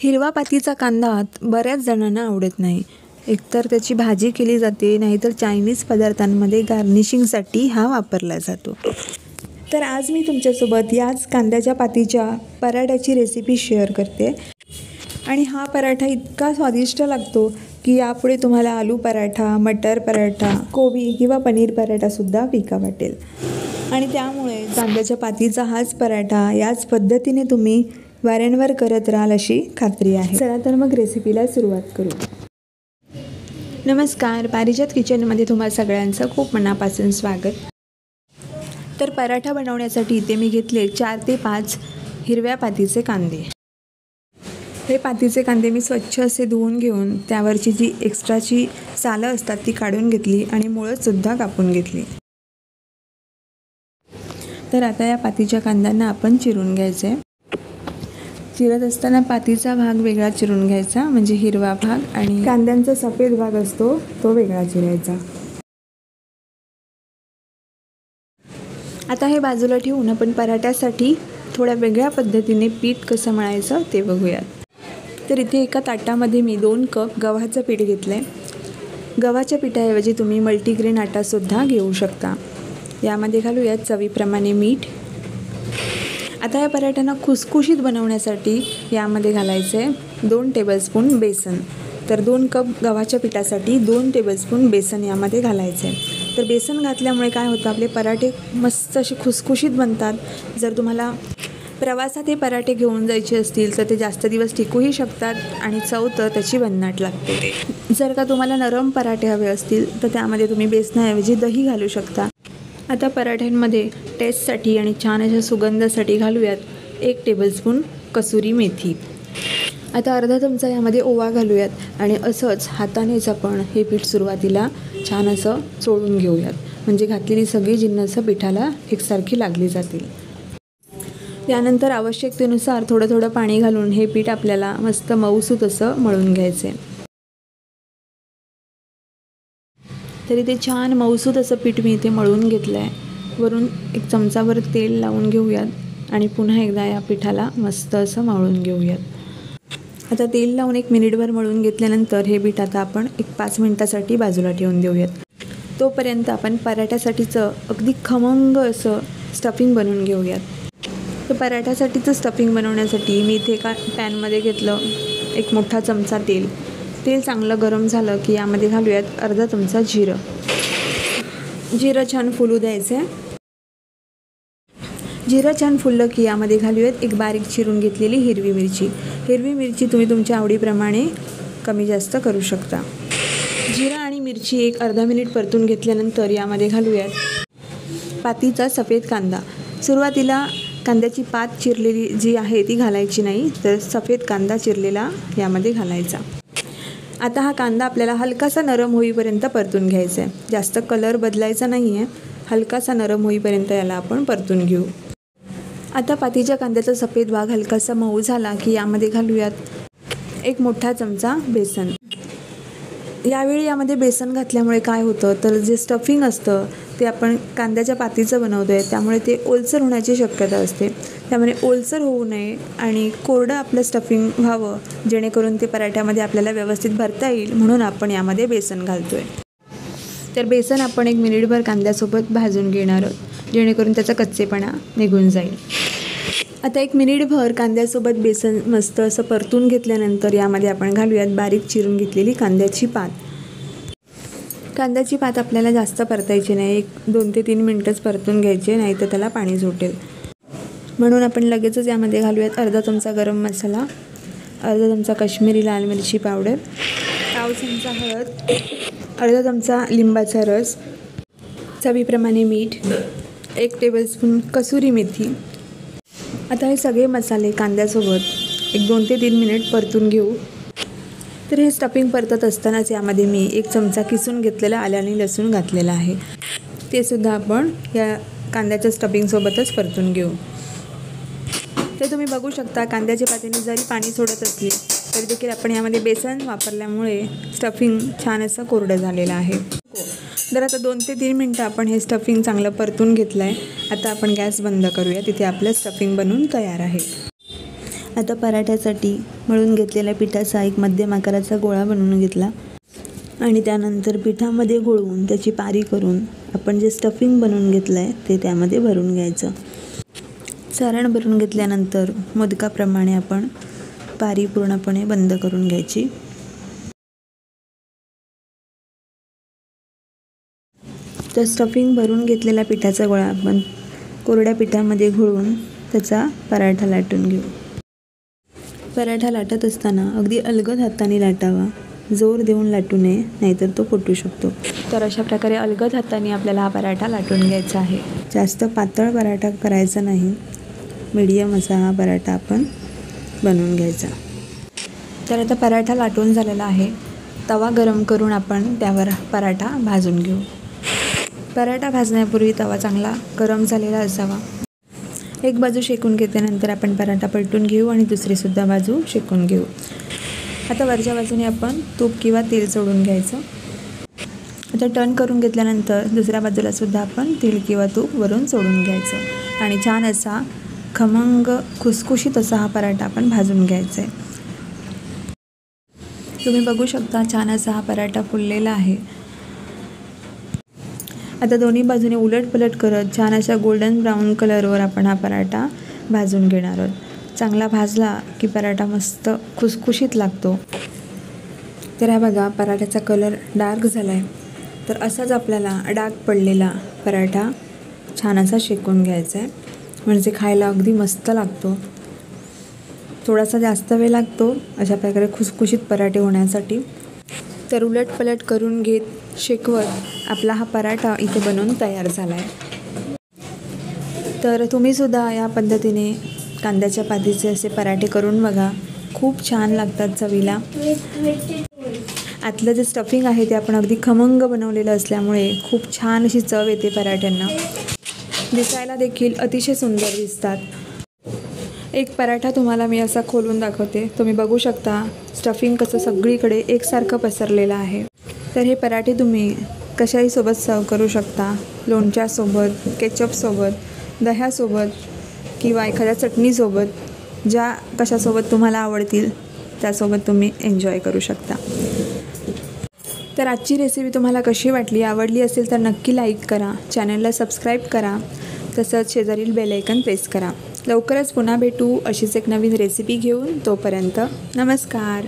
हिरवा पातीचा कांदा बऱ्याच जणांना आवडत नाही. एकतर त्याची भाजी केली जाते, नाहीतर चायनीज पदार्थांमध्ये गार्निशिंगसाठी हा वापरला जातो. तर आज मी तुमच्यासोबत याच कांद्याच्या पातीच्या पराठ्याची रेसिपी शेअर करते. आणि हा पराठा इतका स्वादिष्ट लागतो की यापुढे तुम्हाला आलू पराठा, मटर पराठा, कोबी किंवा पनीर पराठासुद्धा फिका वाटेल. आणि त्यामुळे कांद्याच्या पातीचा हाच पराठा याच पद्धतीने तुम्ही वारंवार करत राहाल अशी खात्री आहे. चला तर मग रेसिपीला सुरुवात करू. नमस्कार, पारिजात किचनमध्ये तुम्हा सगळ्यांचं खूप मनापासून स्वागत. तर पराठा बनवण्यासाठी इथे मी घेतले 4 ते 5 हिरव्या पातीचे कांदे. हे पातीचे कांदे मी स्वच्छ असे धुवून घेऊन त्यावरची जी एक्स्ट्राची सालं असतात ती काढून घेतली आणि मुळंसुद्धा कापून घेतली. तर आता या पातीच्या कांद्यांना आपण चिरून घ्यायचं आहे. चिरत असताना पातीचा भाग वेगळा चिरून घ्यायचा, म्हणजे हिरवा भाग, आणि कांद्यांचा सफेद भाग असतो तो वेगळा चिरायचा. आता हे बाजूला ठेवून आपण पराठ्यासाठी थोड्या वेगळ्या पद्धतीने पीठ कसं मळायचं ते बघूयात. तर इथे एका ताटामध्ये मी 2 कप गव्हाचं पीठ घेतलं आहे. गव्हाच्या पिठाऐवजी तुम्ही मल्टीग्रेन आटासुद्धा घेऊ शकता. यामध्ये घालूयात चवीप्रमाणे मीठ. आता या पराठ्यांना खुसखुशीत बनवण्यासाठी यामध्ये घालायचं आहे 2 टेबलस्पून बेसन. तर 2 कप गव्हाच्या पिठासाठी 2 टेबलस्पून बेसन यामध्ये घालायचं आहे. तर बेसन घातल्यामुळे काय होतं, आपले पराठे मस्त असे खुसखुशीत बनतात. जर तुम्हाला प्रवासात हे पराठे घेऊन जायचे असतील तर ते जास्त दिवस टिकूही शकतात आणि चव तर त्याची भन्नाट लागते. जर का तुम्हाला नरम पराठे हवे असतील तर त्यामध्ये तुम्ही बेसनाऐवजी दही घालू शकता. आता पराठ्यांमध्ये टेस्टसाठी आणि छान अशा सुगंधासाठी घालूयात 1 टेबलस्पून कसुरी मेथी. आता अर्धा चमचा यामध्ये ओवा घालूयात आणि असंच हातानेच आपण हे पीठ सुरुवातीला छान असं चोळून घेऊयात, म्हणजे घातलेली सगळी जिन्नस पिठाला एकसारखी लागली जातील. यानंतर आवश्यकतेनुसार थोडं थोडं पाणी घालून हे पीठ आपल्याला मस्त मऊसूत असं मळून घ्यायचं आहे. तरी ते छान मऊसूत असं पीठ मी इथे मळून घेतलं आहे. वरून 1 चमचाभर तेल लावून घेऊयात आणि पुन्हा एकदा या पिठाला मस्त असं मळून घेऊयात. आता तेल लावून 1 मिनिटभर मळून घेतल्यानंतर हे पीठ आता आपण 5 मिनिटासाठी बाजूला ठेवून देऊयात. तोपर्यंत आपण पराठ्यासाठीचं अगदी खमंग असं स्टफिंग बनवून घेऊयात. तर पराठ्यासाठीचं स्टफिंग बनवण्यासाठी मी इथे एका पॅनमध्ये घेतलं 1 मोठा चमचा तेल. तेल चांगलं गरम झालं की यामध्ये घालूयात अर्धा चमचा जिरं. जिरं छान फुलू द्यायचं आहे. जिरं छान फुललं की यामध्ये घालूयात 1 बारीक चिरून घेतलेली हिरवी मिरची. हिरवी मिरची तुम्ही तुमच्या आवडीप्रमाणे कमी जास्त करू शकता. जिरं आणि मिरची 1 अर्धा मिनिट परतून घेतल्यानंतर यामध्ये घालूयात पातीचा सफेद कांदा. सुरुवातीला कांद्याची पात चिरलेली जी आहे ती घालायची नाही, तर सफेद कांदा चिरलेला यामध्ये घालायचा. आता हा कांदा आपल्याला हलकासा नरम होईपर्यंत परतून घ्यायचा आहे. जास्त कलर बदलायचा नाही आहे, हलकासा नरम होईपर्यंत याला आपण परतून घेऊ. आता पातीच्या कांद्याचा सफेद भाग हलकासा मऊ झाला की यामध्ये घालूयात 1 मोठा चमचा बेसन. यावेळी यामध्ये बेसन घातल्यामुळे काय होतं, तर जे स्टफिंग असतं ते आपण कांद्याच्या पातीचं बनवतो आहे, त्यामुळे ते ओलसर होण्याची शक्यता असते. त्यामुळे ओलसर होऊ नये आणि कोरडं आपलं स्टफिंग व्हावं, जेणेकरून ते पराठ्यामध्ये आपल्याला व्यवस्थित भरता येईल, म्हणून आपण यामध्ये बेसन घालतो आहे. तर बेसन आपण 1 मिनिटभर कांद्यासोबत भाजून घेणार आहोत, जेणेकरून त्याचा कच्चेपणा निघून जाईल. आता 1 मिनिटभर कांद्यासोबत बेसन मस्त असं परतून घेतल्यानंतर यामध्ये आपण घालूयात बारीक चिरून घेतलेली कांद्याची पात. कांद्याची पात आपल्याला जास्त परतायची नाही, 2 ते 3 मिनटंच परतून घ्यायचे, नाही तर त्याला पाणी सुटेल. म्हणून आपण लगेचच यामध्ये घालूयात अर्धा चमचा गरम मसाला, अर्धा चमचा काश्मीरी लाल मिरची पावडर, पाव चमचा हळद, अर्धा चमचा लिंबाचा रस, चवीप्रमाणे मीठ, 1 टेबलस्पून कसुरी मेथी. आता हे सगळे मसाले कांद्यासोबत 2 ते 3 मिनिट परतून घेऊ. तर हे स्टफिंग परतत असतानाच यामध्ये मी 1 चमचा किसून घेतलेला आलं आणि लसूण घातलेला आहे. ते सुद्धा आपण या कांद्याच्या स्टफिंगसोबतच परतून घेऊ. तर तुम्ही बघू शकता कांद्याच्या पातीने जरी पाणी सोडत असली तरी देखील आपण यामध्ये बेसन वापरल्यामुळे स्टफिंग छान असं कोरडं झालेलं आहे. तर आता 2 ते 3 मिनटं आपण हे स्टफिंग चांगलं परतून घेतलं आहे. आता आपण गॅस बंद करूया. तिथे आपलं स्टफिंग बनवून तयार आहे. आता पराठ्यासाठी मळून घेतलेल्या पिठाचा एक मध्यम आकाराचा गोळा बनवून घेतला आणि त्यानंतर पिठामध्ये घोळवून त्याची पारी करून आपण जे स्टफिंग बनवून घेतलं आहे ते त्यामध्ये भरून घ्यायचं। सारण भरून घेतल्यानंतर मोदकाप्रमाणे आपण पारी पूर्णपणे बंद करून घ्यायची। तर स्टफिंग भरून घेतलेला पिठाचा गोळा आपण कोरड्या पिठामध्ये घोळवून त्याचा पराठा लाटून घेऊ। पराठा लाटत असताना अगदी अलगद हाताने लाटावा, जोर देऊन लाटू नये, नाहीतर तो फुटू शकतो। तर अशा प्रकारे अलगद हाताने आपल्याला हा पराठा लाटून घ्यायचा आहे। जास्त पातळ पराठा करायचा नाही, मीडियम असा हा पराठा आपण बनवून घ्यायचा। तर आता पराठा लाटून झालेला आहे। तवा गरम करून आपण त्यावर पराठा भाजून घेऊ। पराठा भाजण्यापूर्वी तवा चांगला गरम झालेला असावा। एक बाजू शेकून घेतल्यानंतर आपण पराठा पलटून घेऊ आणि दुसरीसुद्धा बाजू शेकून घेऊ। आता वरच्या बाजूने आपण तूप किंवा तेल सोडून घ्यायचं। आता टर्न करून घेतल्यानंतर दुसऱ्या बाजूला सुद्धा आपण तेल किंवा तूप वरून सोडून घ्यायचं आणि छान असा खमंग खुसखुशीत असा हा पराठा आपण भाजून घ्यायचा आहे। तुम्ही बघू शकता छान असा हा पराठा फुललेला आहे। आता दोन्ही बाजूने उलटपलट करत छान अशा गोल्डन ब्राऊन कलरवर आपण हा पराठा भाजून घेणार आहोत। चांगला भाजला की पराठा मस्त खुसखुशीत लागतो। तर हा बघा पराठ्याचा कलर डार्क झाला आहे। तर असाच आपल्याला डाग पडलेला पराठा छान असा शेकून घ्यायचा आहे, म्हणजे खायला अगदी मस्त लागतो। थोडासा जास्त वेळ लागतो अशा प्रकारे खुसखुशीत पराठे होण्यासाठी। तर उलटपलट करून घेत शेकवत आपला हा पराठा इथे बनवून तयार झाला आहे। तर तुम्हीसुद्धा या पद्धतीने कांद्याच्या पातीचे असे पराठे करून बघा, खूप छान लागतात चवीला। आतलं जे स्टफिंग आहे ते आपण अगदी खमंग बनवलेलं असल्यामुळे खूप छान अशी चव येते पराठ्यांना, दिसायला देखील अतिशय सुंदर दिसतात। एक पराठा तुम्हाला मी असा खोलून दाखवते, तुम्ही बघू शकता स्टफिंग कसं सगळीकडे एकसारखं पसरलेलं आहे। तर हे पराठे तुम्ही कशाही सोबत सर्व करू शकता, लोणच्यासोबत, केचपसोबत, दह्यासोबत किंवा एखाद्या चटणीसोबत, ज्या कशासोबत तुम्हाला आवडतील त्यासोबत तुम्ही एन्जॉय करू शकता। तर आजची रेसिपी तुम्हाला कशी वाटली, आवडली असेल तर नक्की लाईक करा, चॅनलला सबस्क्राईब करा, तसंच शेजारील बेल आयकॉन प्रेस करा। लवकरच पुन्हा भेटू अशीच एक नवीन रेसिपी घेऊन, तोपर्यंत नमस्कार।